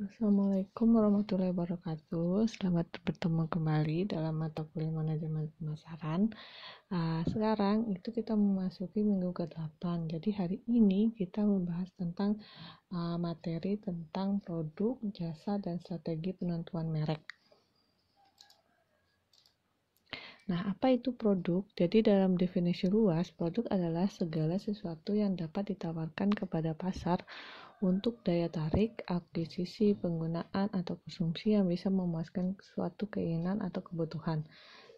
Assalamualaikum warahmatullahi wabarakatuh. Selamat bertemu kembali dalam mata kuliah manajemen pemasaran. Sekarang itu kita memasuki minggu ke-8. Jadi hari ini kita membahas tentang materi tentang produk, jasa, dan strategi penentuan merek. Nah, apa itu produk? Jadi dalam definisi luas, produk adalah segala sesuatu yang dapat ditawarkan kepada pasar untuk daya tarik, akuisisi, penggunaan, atau konsumsi yang bisa memuaskan suatu keinginan atau kebutuhan.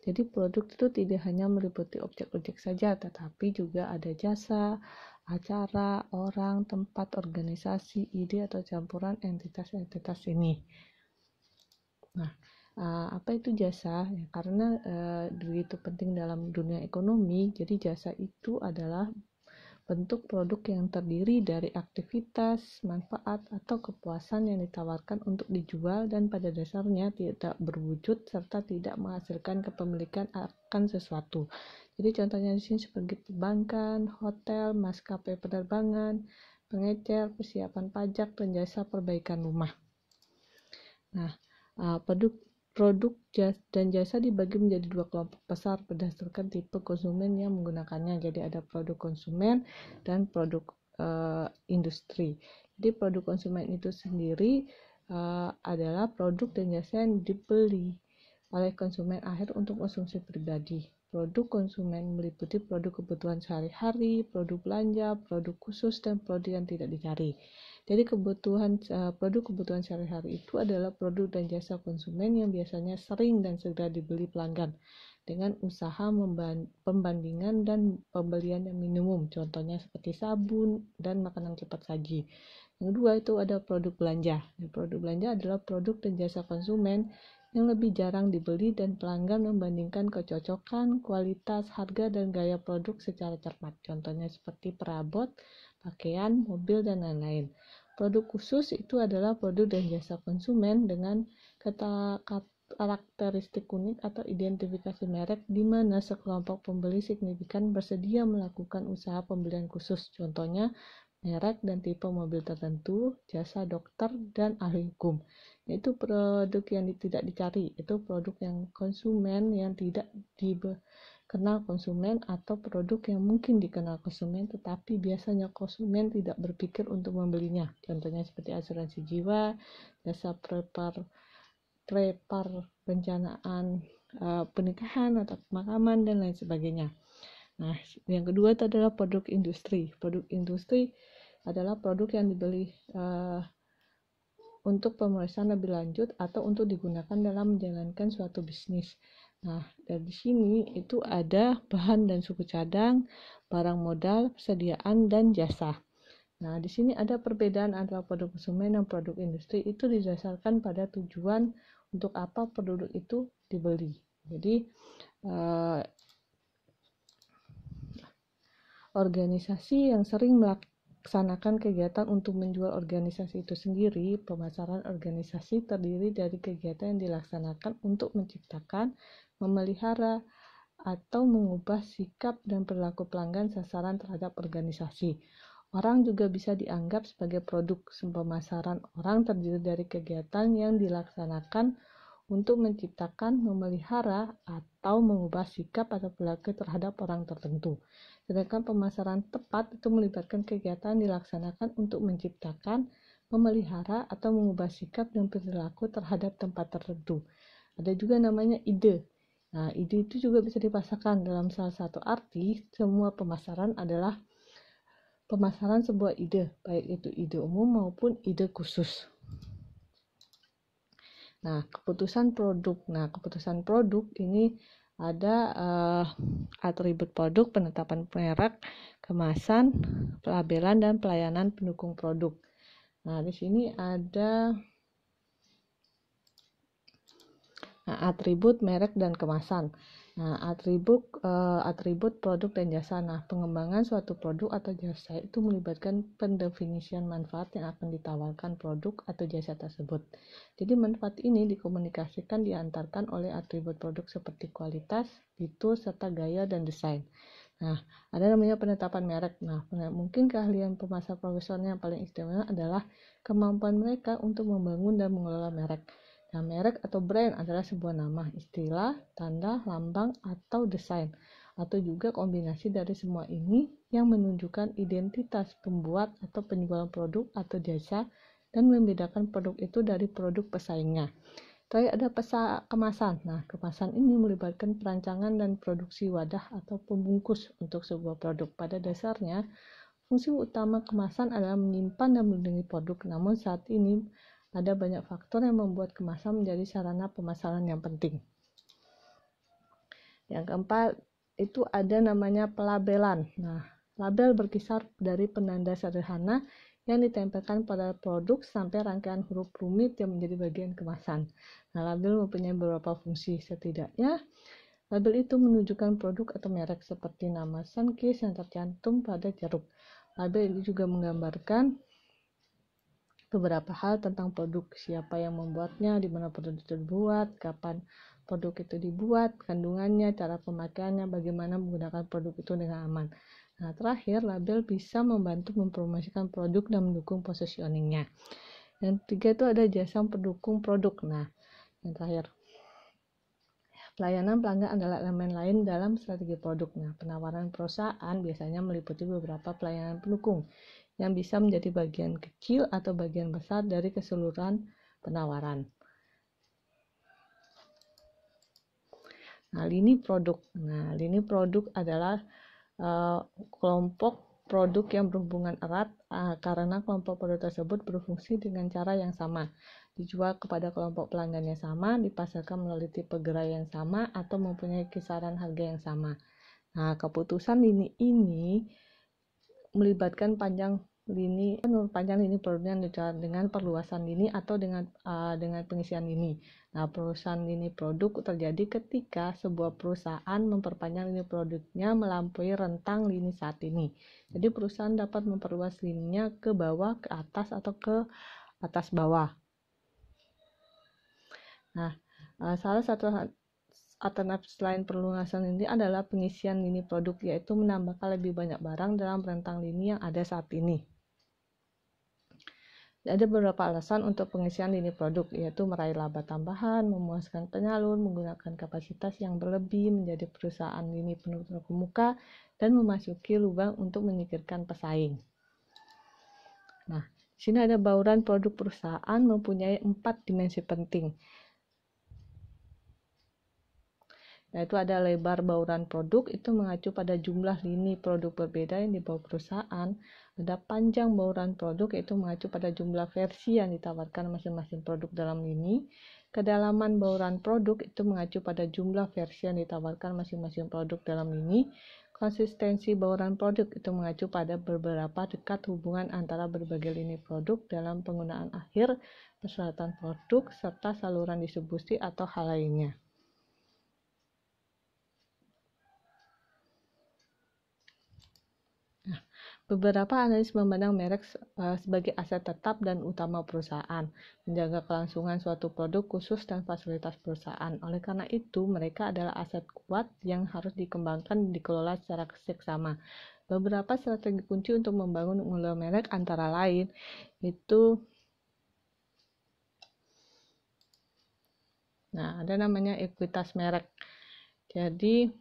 Jadi produk itu tidak hanya meliputi objek-objek saja, tetapi juga ada jasa, acara, orang, tempat, organisasi, ide, atau campuran entitas-entitas ini. Nah, apa itu jasa? Ya, karena begitu penting dalam dunia ekonomi, jadi jasa itu adalah bentuk produk yang terdiri dari aktivitas, manfaat, atau kepuasan yang ditawarkan untuk dijual dan pada dasarnya tidak berwujud serta tidak menghasilkan kepemilikan akan sesuatu. Jadi contohnya di sini seperti perbankan, hotel, maskapai penerbangan, pengecer, persiapan pajak, dan jasa perbaikan rumah. Nah, produk dan jasa dibagi menjadi dua kelompok besar berdasarkan tipe konsumen yang menggunakannya. Jadi ada produk konsumen dan produk industri. Jadi produk konsumen itu sendiri adalah produk dan jasa yang dibeli oleh konsumen akhir untuk konsumsi pribadi. Produk konsumen meliputi produk kebutuhan sehari-hari, produk belanja, produk khusus, dan produk yang tidak dicari. Jadi produk kebutuhan sehari-hari itu adalah produk dan jasa konsumen yang biasanya sering dan segera dibeli pelanggan dengan usaha pembandingan dan pembelian yang minimum, contohnya seperti sabun dan makanan cepat saji. Yang kedua itu ada produk belanja. Produk belanja adalah produk dan jasa konsumen yang lebih jarang dibeli dan pelanggan membandingkan kecocokan, kualitas, harga, dan gaya produk secara cermat. Contohnya seperti perabot, pakaian, mobil, dan lain-lain. Produk khusus itu adalah produk dan jasa konsumen dengan karakteristik unik atau identifikasi merek di mana sekelompok pembeli signifikan bersedia melakukan usaha pembelian khusus. Contohnya merek dan tipe mobil tertentu, jasa dokter, dan ahli hukum. Itu produk yang tidak dicari, itu produk yang konsumen yang tidak dikenal konsumen atau produk yang mungkin dikenal konsumen tetapi biasanya konsumen tidak berpikir untuk membelinya. Contohnya seperti asuransi jiwa, jasa prepar perencanaan pernikahan atau pemakaman dan lain sebagainya. Nah, yang kedua itu adalah produk industri. Produk industri adalah produk yang dibeli untuk pemeriksaan lebih lanjut atau untuk digunakan dalam menjalankan suatu bisnis. Nah, dari sini itu ada bahan dan suku cadang, barang modal, persediaan, dan jasa. Nah, di sini ada perbedaan antara produk konsumen dan produk industri itu didasarkan pada tujuan untuk apa produk itu dibeli. Jadi, organisasi yang sering melaksanakan kegiatan untuk menjual organisasi itu sendiri. Pemasaran organisasi terdiri dari kegiatan yang dilaksanakan untuk menciptakan, memelihara, atau mengubah sikap dan perilaku pelanggan sasaran terhadap organisasi. Orang juga bisa dianggap sebagai produk. Pemasaran orang terdiri dari kegiatan yang dilaksanakan untuk menciptakan, memelihara, atau mengubah sikap atau perilaku terhadap orang tertentu. Sedangkan pemasaran tepat itu melibatkan kegiatan dilaksanakan untuk menciptakan, memelihara, atau mengubah sikap dan perilaku terhadap tempat tertentu. Ada juga namanya ide. Nah, ide itu juga bisa dipasarkan dalam salah satu arti. Semua pemasaran adalah pemasaran sebuah ide, baik itu ide umum maupun ide khusus. Nah, keputusan produk ini ada atribut produk, penetapan merek, kemasan, pelabelan, dan pelayanan pendukung produk. Nah, di sini ada atribut merek dan kemasan. Nah, atribut produk dan jasa. Nah, pengembangan suatu produk atau jasa itu melibatkan pendefinisian manfaat yang akan ditawarkan produk atau jasa tersebut. Jadi, manfaat ini dikomunikasikan diantarkan oleh atribut produk seperti kualitas, fitur, serta gaya dan desain. Nah, ada namanya penetapan merek. Nah, mungkin keahlian pemasar profesional yang paling istimewa adalah kemampuan mereka untuk membangun dan mengelola merek. Nah, merek atau brand adalah sebuah nama, istilah, tanda, lambang, atau desain, atau juga kombinasi dari semua ini yang menunjukkan identitas pembuat atau penjual produk atau jasa dan membedakan produk itu dari produk pesaingnya. Terakhir ada kemasan. Nah, kemasan ini melibatkan perancangan dan produksi wadah atau pembungkus untuk sebuah produk. Pada dasarnya, fungsi utama kemasan adalah menyimpan dan melindungi produk. Namun saat ini ada banyak faktor yang membuat kemasan menjadi sarana pemasaran yang penting. Yang keempat, itu ada namanya pelabelan. Nah, label berkisar dari penanda sederhana yang ditempelkan pada produk sampai rangkaian huruf rumit yang menjadi bagian kemasan. Nah, label mempunyai beberapa fungsi. Setidaknya, label itu menunjukkan produk atau merek seperti nama Sunkist yang tercantum pada jeruk. Label ini juga menggambarkan beberapa hal tentang produk, siapa yang membuatnya, di mana produk itu dibuat, kapan produk itu dibuat, kandungannya, cara pemakaiannya, bagaimana menggunakan produk itu dengan aman. Nah, terakhir, label bisa membantu mempromosikan produk dan mendukung positioningnya. Yang ketiga itu ada jasa pendukung produk. Nah, yang terakhir, pelayanan pelanggan adalah elemen lain dalam strategi produk. Nah, penawaran perusahaan biasanya meliputi beberapa pelayanan pendukung yang bisa menjadi bagian kecil atau bagian besar dari keseluruhan penawaran. Nah, lini produk. Nah, lini produk adalah kelompok produk yang berhubungan erat karena kelompok produk tersebut berfungsi dengan cara yang sama, dijual kepada kelompok pelanggan yang sama, dipasarkan melalui tipe gerai yang sama, atau mempunyai kisaran harga yang sama. Nah, keputusan lini ini melibatkan panjang lini produknya dengan perluasan lini atau dengan pengisian lini. Nah, perusahaan lini produk terjadi ketika sebuah perusahaan memperpanjang lini produknya melampaui rentang lini saat ini. Jadi perusahaan dapat memperluas lininya ke bawah, ke atas, atau ke atas bawah. Nah, salah satu alternatif selain perluasan lini adalah pengisian lini produk, yaitu menambahkan lebih banyak barang dalam rentang lini yang ada saat ini. Ada beberapa alasan untuk pengisian lini produk, yaitu meraih laba tambahan, memuaskan penyalur, menggunakan kapasitas yang berlebih, menjadi perusahaan lini penuh terkemuka, dan memasuki lubang untuk menyingkirkan pesaing. Nah, di sini ada bauran produk perusahaan mempunyai 4 dimensi penting. Yaitu ada lebar bauran produk, itu mengacu pada jumlah lini produk berbeda yang dibawa perusahaan. Ada panjang bauran produk, yaitu mengacu pada jumlah versi yang ditawarkan masing-masing produk dalam lini. Kedalaman bauran produk itu mengacu pada jumlah versi yang ditawarkan masing-masing produk dalam lini. Konsistensi bauran produk itu mengacu pada beberapa dekat hubungan antara berbagai lini produk dalam penggunaan akhir, persyaratan produk, serta saluran distribusi atau hal lainnya. Beberapa analis memandang merek sebagai aset tetap dan utama perusahaan, menjaga kelangsungan suatu produk khusus dan fasilitas perusahaan. Oleh karena itu, mereka adalah aset kuat yang harus dikembangkan dan dikelola secara seksama. Beberapa strategi kunci untuk membangun mengelola merek antara lain itu ada namanya ekuitas merek. Jadi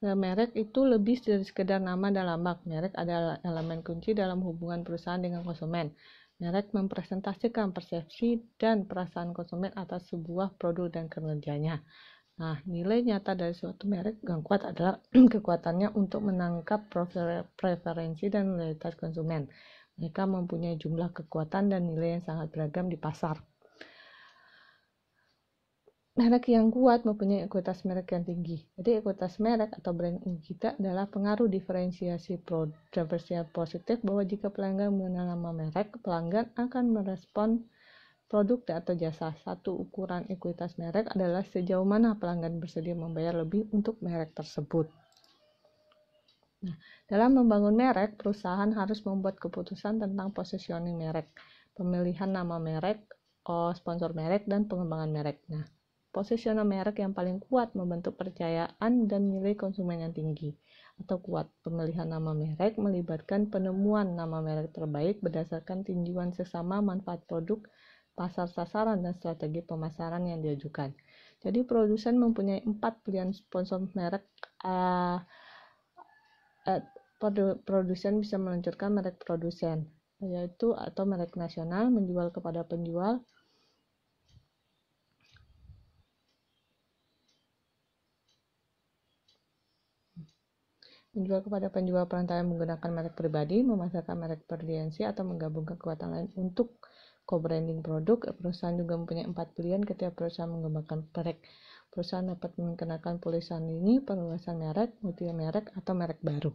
merek itu lebih dari sekedar nama dan lambang. Merek adalah elemen kunci dalam hubungan perusahaan dengan konsumen. Merek mempresentasikan persepsi dan perasaan konsumen atas sebuah produk dan kinerjanya. Nah, nilai nyata dari suatu merek yang kuat adalah kekuatannya untuk menangkap preferensi dan loyalitas konsumen. Mereka mempunyai jumlah kekuatan dan nilai yang sangat beragam di pasar. Merek yang kuat mempunyai ekuitas merek yang tinggi. Jadi ekuitas merek atau brand kita adalah pengaruh diferensiasi positif bahwa jika pelanggan mengenal nama merek, pelanggan akan merespon produk atau jasa. Satu ukuran ekuitas merek adalah sejauh mana pelanggan bersedia membayar lebih untuk merek tersebut. Nah, dalam membangun merek, perusahaan harus membuat keputusan tentang positioning merek, pemilihan nama merek, sponsor merek, dan pengembangan merek. Nah, Posisional merek yang paling kuat membentuk kepercayaan dan nilai konsumen yang tinggi atau kuat. Pemilihan nama merek melibatkan penemuan nama merek terbaik berdasarkan tinjauan sesama manfaat produk, pasar sasaran, dan strategi pemasaran yang diajukan. Jadi produsen mempunyai 4 pilihan sponsor merek. Produsen bisa meluncurkan merek produsen, yaitu atau merek nasional, menjual kepada penjual, perantara yang menggunakan merek pribadi, memasarkan merek berlisensi, atau menggabungkan kekuatan lain untuk co-branding produk. Perusahaan juga mempunyai 4 pilihan ketika perusahaan mengembangkan merek. Perusahaan dapat mengenakan tulisan ini, perluasan merek, multi merek, atau merek baru.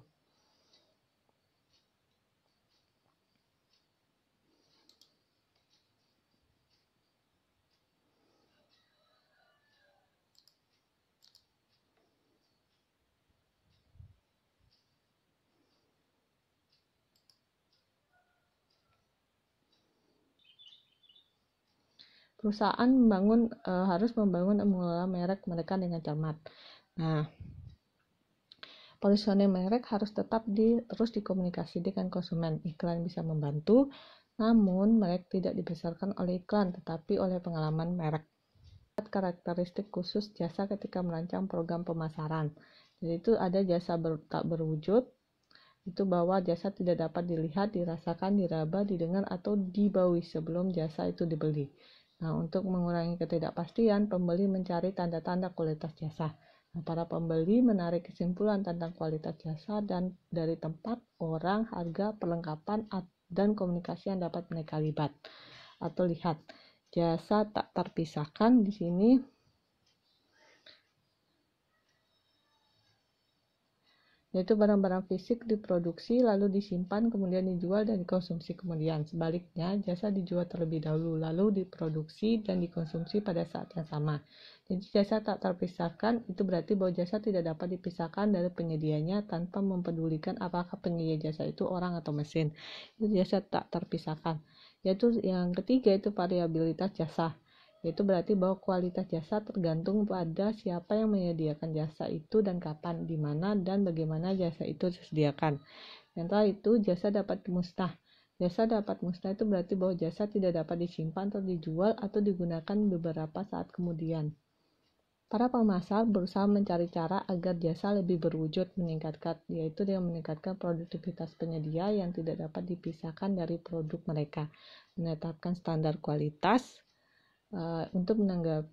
Perusahaan harus membangun dan mengelola merek mereka dengan cermat. Nah, positioning merek harus tetap terus dikomunikasi dengan konsumen. Iklan bisa membantu, namun merek tidak dibesarkan oleh iklan, tetapi oleh pengalaman merek. Karakteristik khusus jasa ketika merancang program pemasaran. Jadi itu ada jasa tak berwujud, itu bahwa jasa tidak dapat dilihat, dirasakan, diraba, didengar, atau dibaui sebelum jasa itu dibeli. Nah, untuk mengurangi ketidakpastian, pembeli mencari tanda-tanda kualitas jasa. Nah, para pembeli menarik kesimpulan tentang kualitas jasa dan dari tempat, orang, harga, perlengkapan, dan komunikasi yang dapat mereka lihat atau lihat. Jasa tak terpisahkan di sini yaitu barang-barang fisik diproduksi lalu disimpan kemudian dijual dan dikonsumsi kemudian. Sebaliknya, jasa dijual terlebih dahulu lalu diproduksi dan dikonsumsi pada saat yang sama. Jadi jasa tak terpisahkan itu berarti bahwa jasa tidak dapat dipisahkan dari penyedianya tanpa mempedulikan apakah penyedia jasa itu orang atau mesin. Itu jasa tak terpisahkan. Yaitu yang ketiga itu variabilitas jasa. Itu berarti bahwa kualitas jasa tergantung pada siapa yang menyediakan jasa itu dan kapan, di mana, dan bagaimana jasa itu disediakan. Setelah itu, jasa dapat musnah. Jasa dapat musnah itu berarti bahwa jasa tidak dapat disimpan atau dijual atau digunakan beberapa saat kemudian. Para pemasar berusaha mencari cara agar jasa lebih berwujud, yaitu dengan meningkatkan produktivitas penyedia yang tidak dapat dipisahkan dari produk mereka, menetapkan standar kualitas, untuk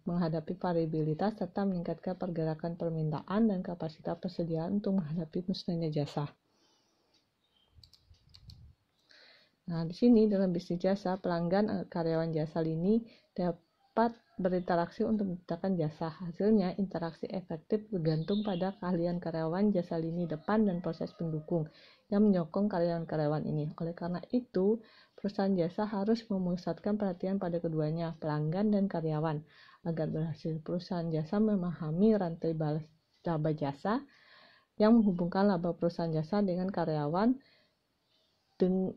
menghadapi variabilitas serta meningkatkan pergerakan permintaan dan kapasitas persediaan untuk menghadapi musnahnya jasa. Nah, di sini dalam bisnis jasa, pelanggan karyawan jasa lini dapat berinteraksi untuk menciptakan jasa. Hasilnya, interaksi efektif bergantung pada keahlian karyawan jasa lini depan dan proses pendukung yang menyokong karyawan-karyawan ini. Oleh karena itu, perusahaan jasa harus memusatkan perhatian pada keduanya, pelanggan dan karyawan. Agar berhasil, perusahaan jasa memahami rantai laba jasa yang menghubungkan laba perusahaan jasa dengan karyawan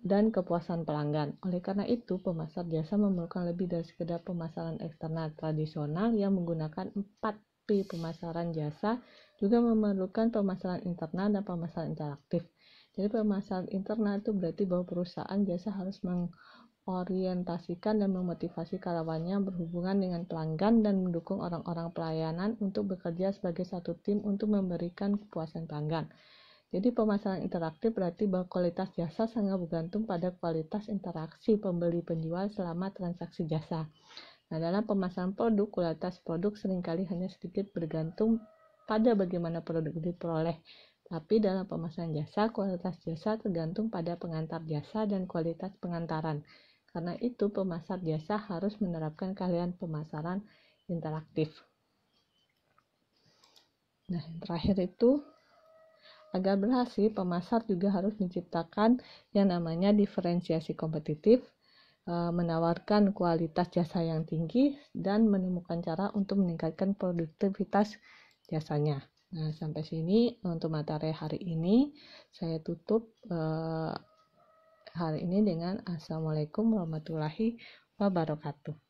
dan kepuasan pelanggan. Oleh karena itu, pemasar jasa memerlukan lebih dari sekedar pemasaran eksternal tradisional yang menggunakan 4P pemasaran jasa, juga memerlukan pemasaran internal dan pemasaran interaktif. Jadi pemasaran internal itu berarti bahwa perusahaan jasa harus mengorientasikan dan memotivasi karyawannya berhubungan dengan pelanggan dan mendukung orang-orang pelayanan untuk bekerja sebagai satu tim untuk memberikan kepuasan pelanggan. Jadi pemasaran interaktif berarti bahwa kualitas jasa sangat bergantung pada kualitas interaksi pembeli penjual selama transaksi jasa. Nah, dalam pemasaran produk, kualitas produk seringkali hanya sedikit bergantung pada bagaimana produk diperoleh. Tapi dalam pemasaran jasa, kualitas jasa tergantung pada pengantar jasa dan kualitas pengantaran. Karena itu, pemasar jasa harus menerapkan keahlian pemasaran interaktif. Nah, yang terakhir itu, agar berhasil, pemasar juga harus menciptakan yang namanya diferensiasi kompetitif, menawarkan kualitas jasa yang tinggi, dan menemukan cara untuk meningkatkan produktivitas jasanya. Nah, sampai sini untuk materi hari ini. Saya tutup hari ini dengan Assalamualaikum warahmatullahi wabarakatuh.